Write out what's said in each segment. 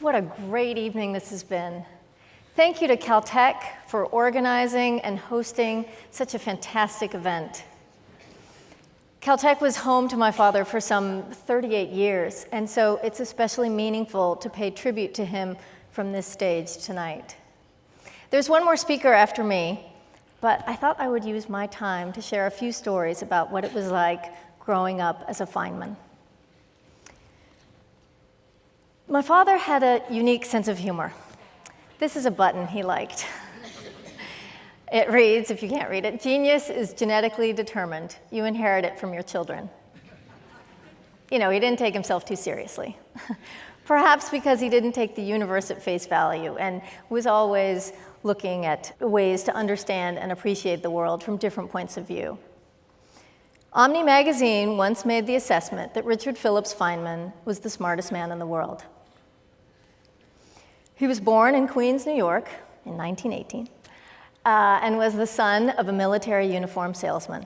What a great evening this has been. Thank you to Caltech for organizing and hosting such a fantastic event. Caltech was home to my father for some 38 years, and so it's especially meaningful to pay tribute to him from this stage tonight. There's one more speaker after me, but I thought I would use my time to share a few stories about what it was like growing up as a Feynman. My father had a unique sense of humor. This is a button he liked. It reads, if you can't read it, "Genius is genetically determined. You inherit it from your children." You know, he didn't take himself too seriously. Perhaps because he didn't take the universe at face value and was always looking at ways to understand and appreciate the world from different points of view. Omni magazine once made the assessment that Richard Phillips Feynman was the smartest man in the world. He was born in Queens, New York in 1918, and was the son of a military uniform salesman.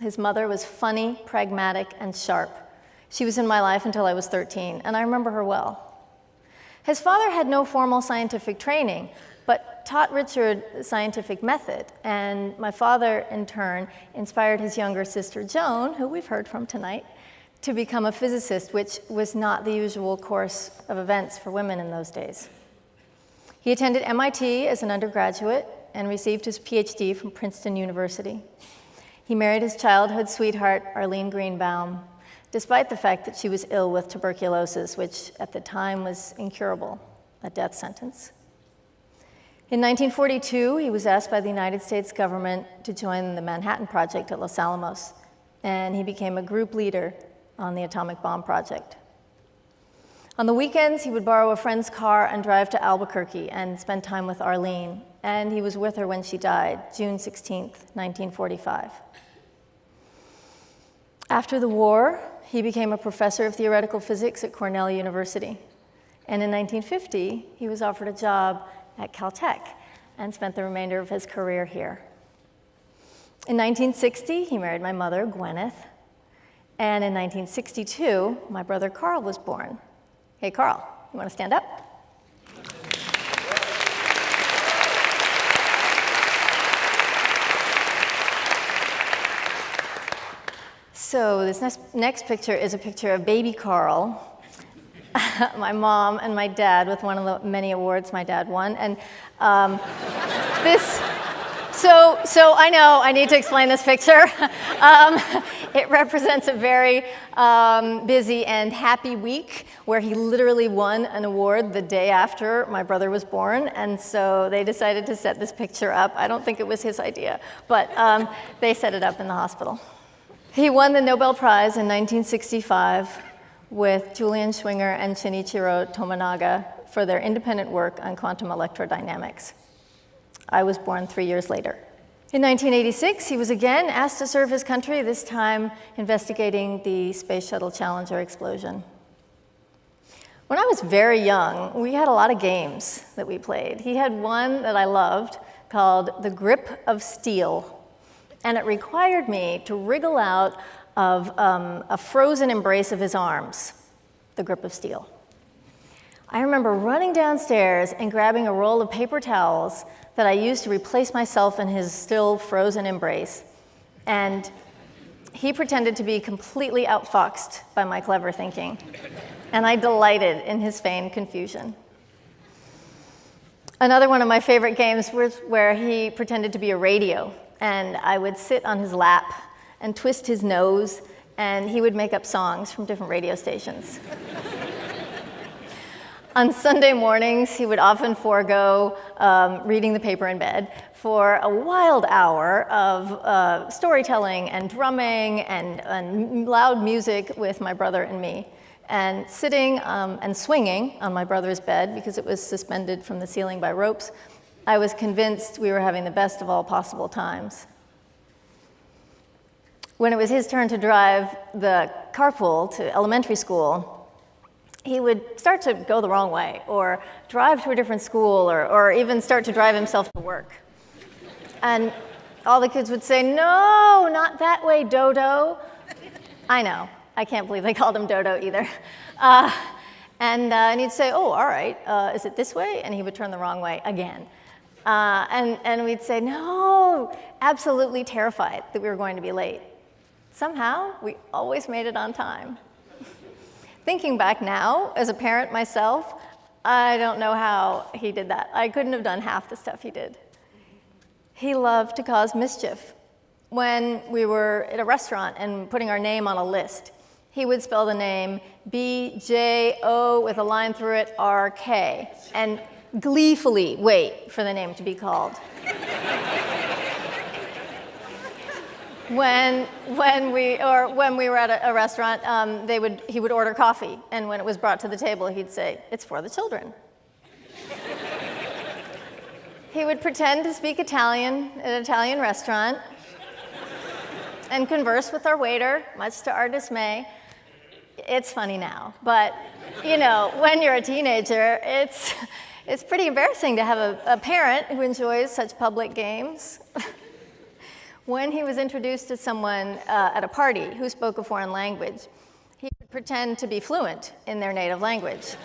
His mother was funny, pragmatic, and sharp. She was in my life until I was 13, and I remember her well. His father had no formal scientific training, but taught Richard the scientific method, and my father, in turn, inspired his younger sister, Joan, who we've heard from tonight, to become a physicist, which was not the usual course of events for women in those days. He attended MIT as an undergraduate and received his PhD from Princeton University. He married his childhood sweetheart, Arlene Greenbaum, despite the fact that she was ill with tuberculosis, which at the time was incurable, a death sentence. In 1942, he was asked by the United States government to join the Manhattan Project at Los Alamos, and he became a group leader on the atomic bomb project. On the weekends, he would borrow a friend's car and drive to Albuquerque and spend time with Arlene, and he was with her when she died, June 16th, 1945. After the war, he became a professor of theoretical physics at Cornell University, and in 1950, he was offered a job at Caltech and spent the remainder of his career here. In 1960, he married my mother, Gwyneth, and in 1962, my brother Carl was born. Hey, Carl, you want to stand up? So this next picture is a picture of baby Carl, my mom and my dad, with one of the many awards my dad won. And So I know I need to explain this picture. It represents a very busy and happy week where he literally won an award the day after my brother was born, and so they decided to set this picture up. I don't think it was his idea, but they set it up in the hospital. He won the Nobel Prize in 1965 with Julian Schwinger and Shinichiro Tominaga for their independent work on quantum electrodynamics. I was born 3 years later. In 1986, he was again asked to serve his country, this time investigating the Space Shuttle Challenger explosion. When I was very young, we had a lot of games that we played. He had one that I loved called The Grip of Steel, and it required me to wriggle out of a frozen embrace of his arms, the grip of steel. I remember running downstairs and grabbing a roll of paper towels that I used to replace myself in his still frozen embrace, and he pretended to be completely outfoxed by my clever thinking, and I delighted in his feigned confusion. Another one of my favorite games was where he pretended to be a radio, and I would sit on his lap and twist his nose, and he would make up songs from different radio stations. On Sunday mornings, he would often forego reading the paper in bed for a wild hour of storytelling and drumming and loud music with my brother and me, and sitting and swinging on my brother's bed because it was suspended from the ceiling by ropes. I was convinced we were having the best of all possible times. When it was his turn to drive the carpool to elementary school, he would start to go the wrong way, or drive to a different school, or even start to drive himself to work. And all the kids would say, "No, not that way, Dodo." I know, I can't believe they called him Dodo either. And he'd say, oh, all right, is it this way? And he would turn the wrong way again. And we'd say, no, absolutely terrified that we were going to be late. Somehow, we always made it on time. Thinking back now, as a parent myself, I don't know how he did that. I couldn't have done half the stuff he did. He loved to cause mischief. When we were at a restaurant and putting our name on a list, he would spell the name B-J-O with a line through it, R-K, and gleefully wait for the name to be called. When we were at a restaurant, he would order coffee, and when it was brought to the table, he'd say, "It's for the children." He would pretend to speak Italian at an Italian restaurant and converse with our waiter, much to our dismay. It's funny now, but when you're a teenager, it's pretty embarrassing to have a parent who enjoys such public games. When he was introduced to someone at a party who spoke a foreign language, he would pretend to be fluent in their native language.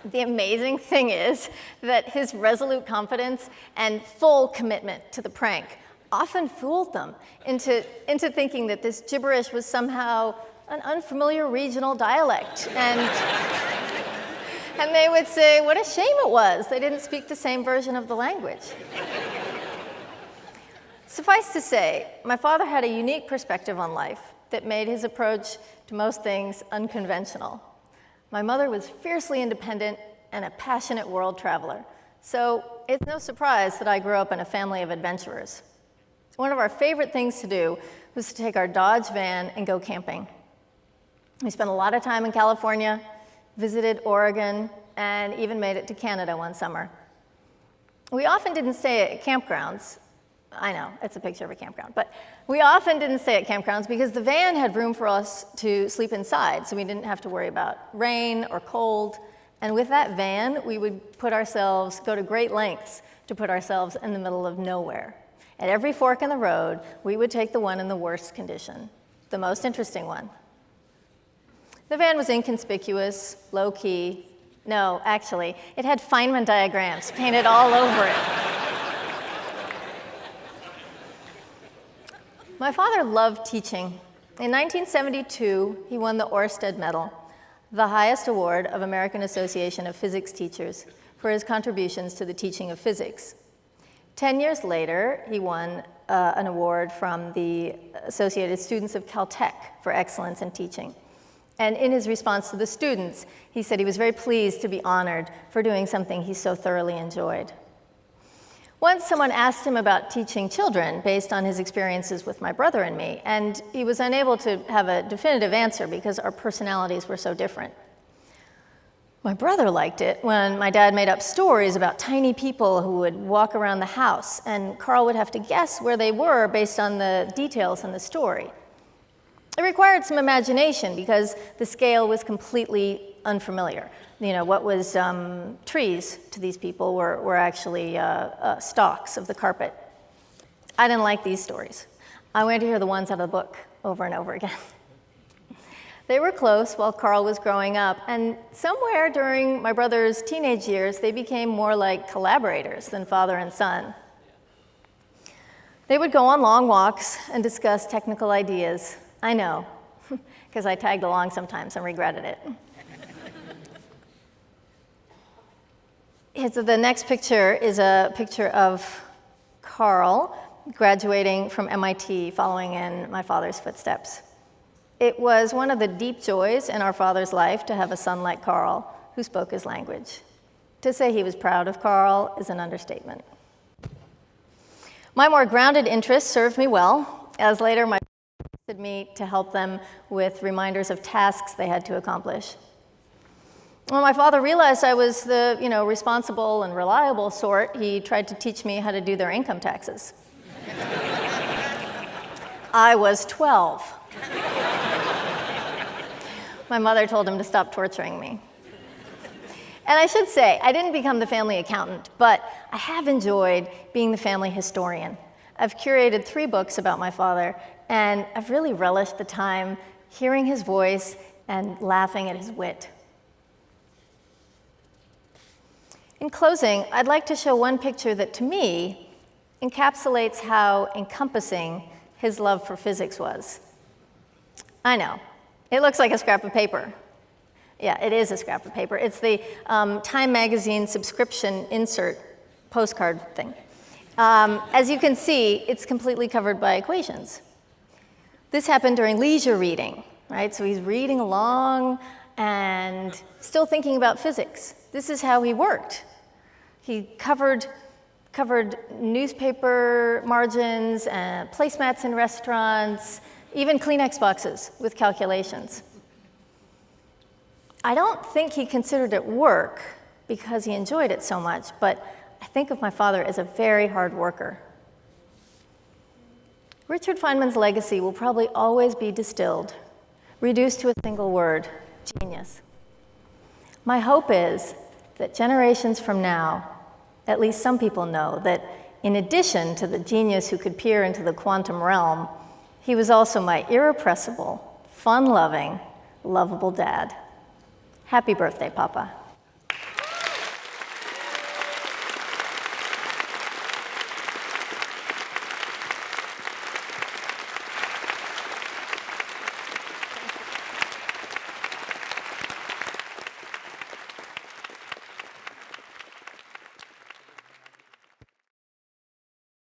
The amazing thing is that his resolute confidence and full commitment to the prank often fooled them into thinking that this gibberish was somehow an unfamiliar regional dialect. And they would say, what a shame it was. They didn't speak the same version of the language. Suffice to say, my father had a unique perspective on life that made his approach to most things unconventional. My mother was fiercely independent and a passionate world traveler, so it's no surprise that I grew up in a family of adventurers. One of our favorite things to do was to take our Dodge van and go camping. We spent a lot of time in California, visited Oregon, and even made it to Canada one summer. We often didn't stay at campgrounds. I know, it's a picture of a campground, but we often didn't stay at campgrounds because the van had room for us to sleep inside, so we didn't have to worry about rain or cold. And with that van, we would go to great lengths to put ourselves in the middle of nowhere. At every fork in the road, we would take the one in the worst condition, the most interesting one. The van was inconspicuous, low-key. No, actually, it had Feynman diagrams painted all over it. My father loved teaching. In 1972, he won the Oersted Medal, the highest award of American Association of Physics Teachers, for his contributions to the teaching of physics. 10 years later, he won an award from the Associated Students of Caltech for excellence in teaching. And in his response to the students, he said he was very pleased to be honored for doing something he so thoroughly enjoyed. Once someone asked him about teaching children based on his experiences with my brother and me, and he was unable to have a definitive answer because our personalities were so different. My brother liked it when my dad made up stories about tiny people who would walk around the house, and Carl would have to guess where they were based on the details in the story. It required some imagination because the scale was completely unfamiliar. What was trees to these people were actually stalks of the carpet. I didn't like these stories. I wanted to hear the ones out of the book over and over again. They were close while Carl was growing up, and somewhere during my brother's teenage years, they became more like collaborators than father and son. They would go on long walks and discuss technical ideas. I know, because I tagged along sometimes and regretted it. So the next picture is a picture of Carl graduating from MIT, following in my father's footsteps. It was one of the deep joys in our father's life to have a son like Carl who spoke his language. To say he was proud of Carl is an understatement. My more grounded interests served me well, as later my parents trusted me to help them with reminders of tasks they had to accomplish. When my father realized I was the responsible and reliable sort, he tried to teach me how to do their income taxes. I was 12. My mother told him to stop torturing me. And I should say, I didn't become the family accountant, but I have enjoyed being the family historian. I've curated 3 books about my father, and I've really relished the time hearing his voice and laughing at his wit. In closing, I'd like to show one picture that, to me, encapsulates how encompassing his love for physics was. I know, it looks like a scrap of paper. Yeah, it is a scrap of paper. It's the Time magazine subscription insert postcard thing. As you can see, it's completely covered by equations. This happened during leisure reading, right? So he's reading along and still thinking about physics. This is how he worked. He covered newspaper margins and placemats in restaurants, even Kleenex boxes with calculations. I don't think he considered it work because he enjoyed it so much, but I think of my father as a very hard worker. Richard Feynman's legacy will probably always be distilled, reduced to a single word: genius. My hope is that generations from now, at least some people know that in addition to the genius who could peer into the quantum realm, he was also my irrepressible, fun-loving, lovable dad. Happy birthday, Papa.